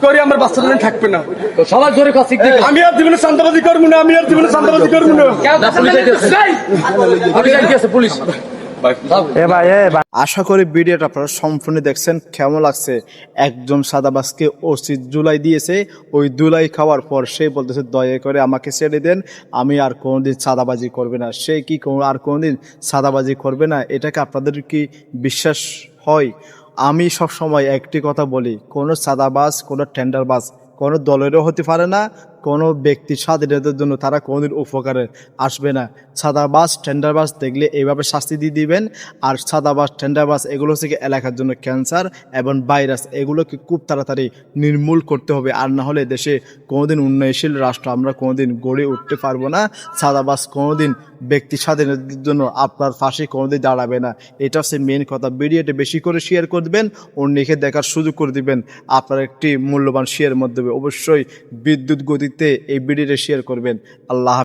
করি আমার বাচ্চাদের থাকবে না। সবার জোরে কাছে আমি আর জীবনে চান্দাবাজি করবো না, আমি আর জীবনে চান্দাবাজি করবো না। পুলিশ আশা করি ভিডিওটা আপনারা সম্পূর্ণ দেখছেন। কেমন লাগছে? একজন সাদাবাজকে ওসি জুলাই দিয়েছে, ওই দুলাই খাওয়ার পর সে বলতেছে দয়া করে আমাকে ছেড়ে দেন, আমি আর কোনোদিন সাদাবাজি করবে না। সে কি আর কোনোদিন সাদাবাজি করবে না? এটাকে আপনাদের কি বিশ্বাস হয়? আমি সব সময় একটি কথা বলি, কোনো সাদাবাজ, কোনো টেন্ডারবাজ কোনো দলেরও হতে পারে না, কোনো ব্যক্তির স্বাধীনতার জন্য তারা কোনোদিন উপকারে আসবে না। সাদাবাজ টেন্ডারবাজ দেখলে এইভাবে শাস্তি দিয়ে দিবেন। আর সাদাবাজ টেন্ডারবাজ এগুলো থেকে এলাকার জন্য ক্যান্সার এবং ভাইরাস, এগুলোকে খুব তাড়াতাড়ি নির্মূল করতে হবে। আর না হলে দেশে কোনোদিন উন্নয়নশীল রাষ্ট্র আমরা কোনোদিন গড়ে উঠতে পারবো না। সাদাবাজ কোনোদিন ব্যক্তি স্বাধীনতার জন্য আপনার ফাঁসি কোনোদিন দাঁড়াবে না। এটা হচ্ছে মেন কথা। ভিডিওটা বেশি করে শেয়ার করে দেবেন, অন্যকে দেখার সুযোগ করে দিবেন। আপনার একটি মূল্যবান শেয়ার মাধ্যমে অবশ্যই বিদ্যুৎ গতিতে এই ভিডিওটা শেয়ার করবেন। আল্লাহ।